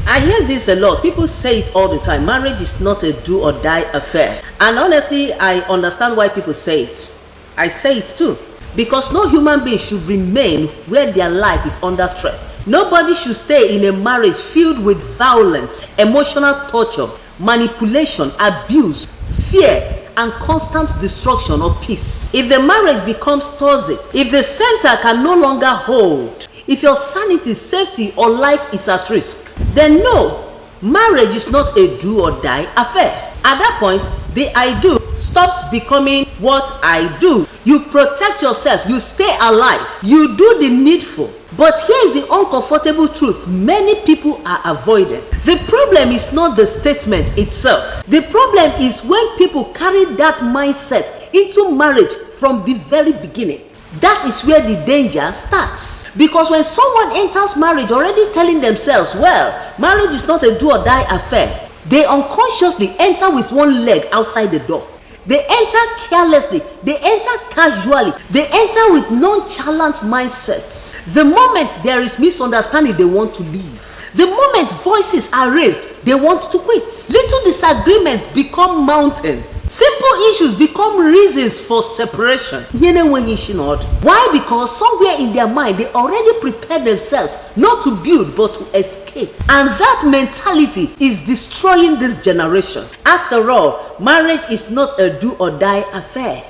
I hear this a lot. People say it all the time. Marriage is not a do or die affair. And honestly, I understand why people say it. I say it too. Because no human being should remain where their life is under threat. Nobody should stay in a marriage filled with violence, emotional torture, manipulation, abuse, fear, and constant destruction of peace. If the marriage becomes toxic, if the center can no longer hold, if your sanity, safety, or life is at risk, then no, marriage is not a do or die affair. At that point, the I do stops becoming what I do. You protect yourself, you stay alive, you do the needful. But here is the uncomfortable truth many people are avoiding. The problem is not the statement itself. The problem is when people carry that mindset into marriage from the very beginning. That is where the danger starts. Because when someone enters marriage already telling themselves, well, marriage is not a do or die affair, they unconsciously enter with one leg outside the door. They enter carelessly, they enter casually, they enter with nonchalant mindsets. The moment there is misunderstanding, they want to leave. The moment voices are raised, they want to quit. Little disagreements become mountains. Simple issues become reasons for separation. Why? Because somewhere in their mind, they already prepared themselves not to build but to escape. And that mentality is destroying this generation. After all, marriage is not a do or die affair.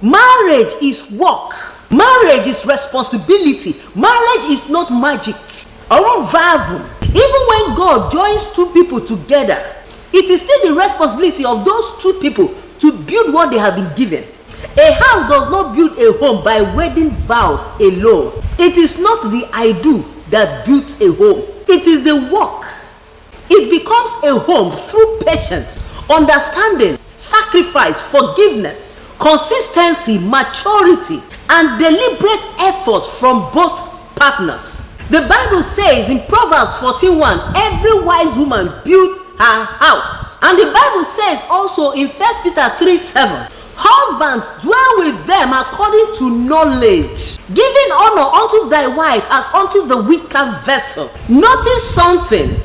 Marriage is work. Marriage is responsibility. Marriage is not magic. Even when God joins two people together, it is still the responsibility of those two people to build what they have been given. A house does not build a home by wedding vows alone. It is not the I do that builds a home. It is the work. It becomes a home through patience, understanding, sacrifice, forgiveness, consistency, maturity, and deliberate effort from both partners. The Bible says in Proverbs 14:1, every wise woman builds her house. And the Bible says also in 1 Peter 3:7, husbands, dwell with them according to knowledge, giving honor unto thy wife as unto the weaker vessel. Notice something.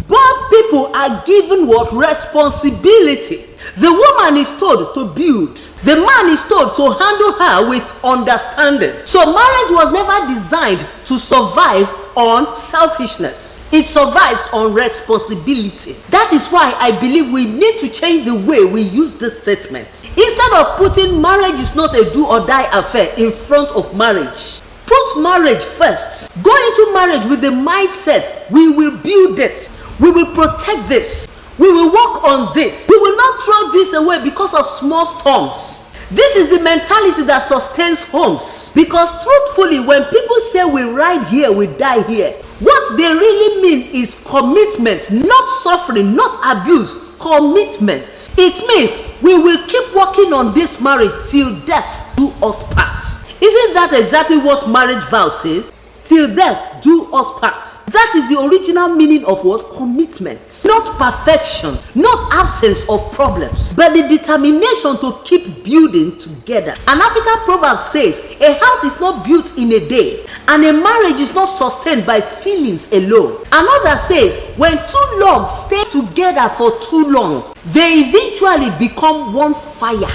Both people are given what? Responsibility. The woman is told to build. The man is told to handle her with understanding. So marriage was never designed to survive on selfishness. It survives on responsibility. That is why I believe we need to change the way we use this statement. Instead of putting marriage is not a do or die affair in front of marriage, put marriage first. Go into marriage with the mindset, we will build this, we will protect this, we will work on this, we will not throw this away because of small storms. This is the mentality that sustains homes. Because truthfully, when people say we ride here, we die here, what they really mean is commitment, not suffering, not abuse, commitment. It means we will keep working on this marriage till death do us part. Isn't that exactly what marriage vow says? Till death do us part. That is the original meaning of what? Commitment. Not perfection, not absence of problems, but the determination to keep building together. An African proverb says, a house is not built in a day, and a marriage is not sustained by feelings alone. Another says, when two logs stay together for too long, they eventually become one fire.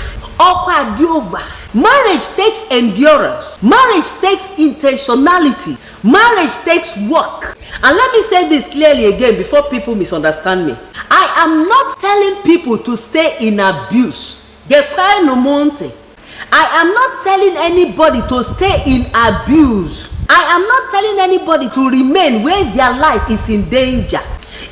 Marriage takes endurance. Marriage takes intentionality. Marriage takes work. And let me say this clearly again before people misunderstand me. I am not telling people to stay in abuse. I am not telling anybody to stay in abuse. I am not telling anybody to remain where their life is in danger.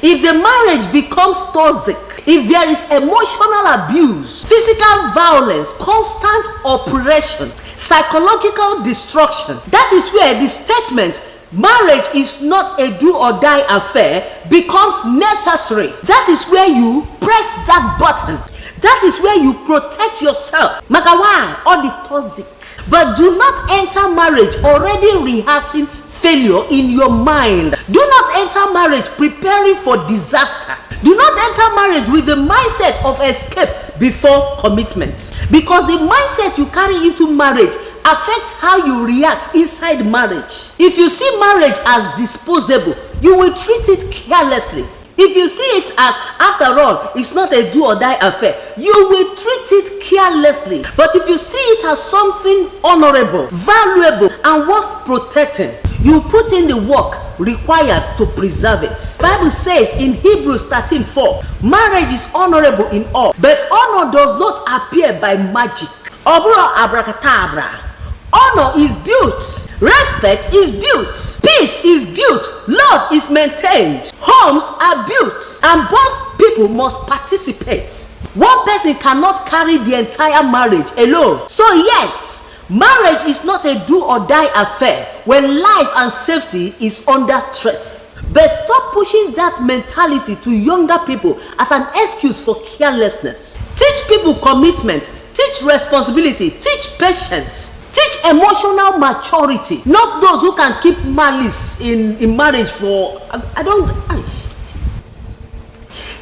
If the marriage becomes toxic, if there is emotional abuse, physical violence, constant oppression, psychological destruction, that is where the statement marriage is not a do or die affair becomes necessary. That is where you press that button. That is where you protect yourself. Magawa or the toxic. But do not enter marriage already rehearsing failure in your mind. Do not enter marriage preparing for disaster. Do not enter marriage with the mindset of escape before commitment. Because the mindset you carry into marriage affects how you react inside marriage. If you see marriage as disposable, you will treat it carelessly. If you see it as, after all, it's not a do or die affair, you will treat it carelessly. But if you see it as something honorable, valuable, and worth protecting, you put in the work required to preserve it. The Bible says in Hebrews 13:4, marriage is honorable in all, but honor does not appear by magic. Obro abracadabra. Honor is built. Respect is built. Peace is built. Love is maintained. Homes are built. And both people must participate. One person cannot carry the entire marriage alone. So yes, marriage is not a do or die affair when life and safety is under threat. But stop pushing that mentality to younger people as an excuse for carelessness. Teach people commitment. Teach responsibility. Teach patience. Teach emotional maturity, not those who can keep malice in marriage for,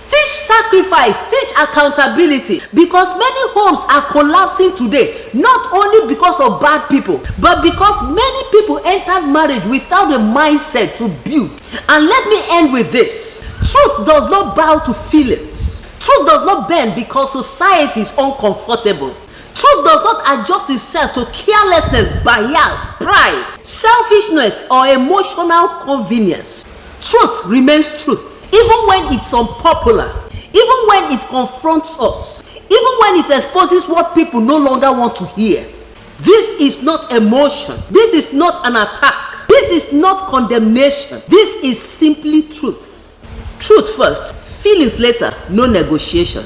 Teach sacrifice, teach accountability, because many homes are collapsing today, not only because of bad people, but because many people entered marriage without a mindset to build. And let me end with this. Truth does not bow to feelings. Truth does not bend because society is uncomfortable. Truth does not adjust itself to carelessness, bias, pride, selfishness, or emotional convenience. Truth remains truth, even when it's unpopular, even when it confronts us, even when it exposes what people no longer want to hear. This is not emotion. This is not an attack. This is not condemnation. This is simply truth. Truth first, feelings later, no negotiation.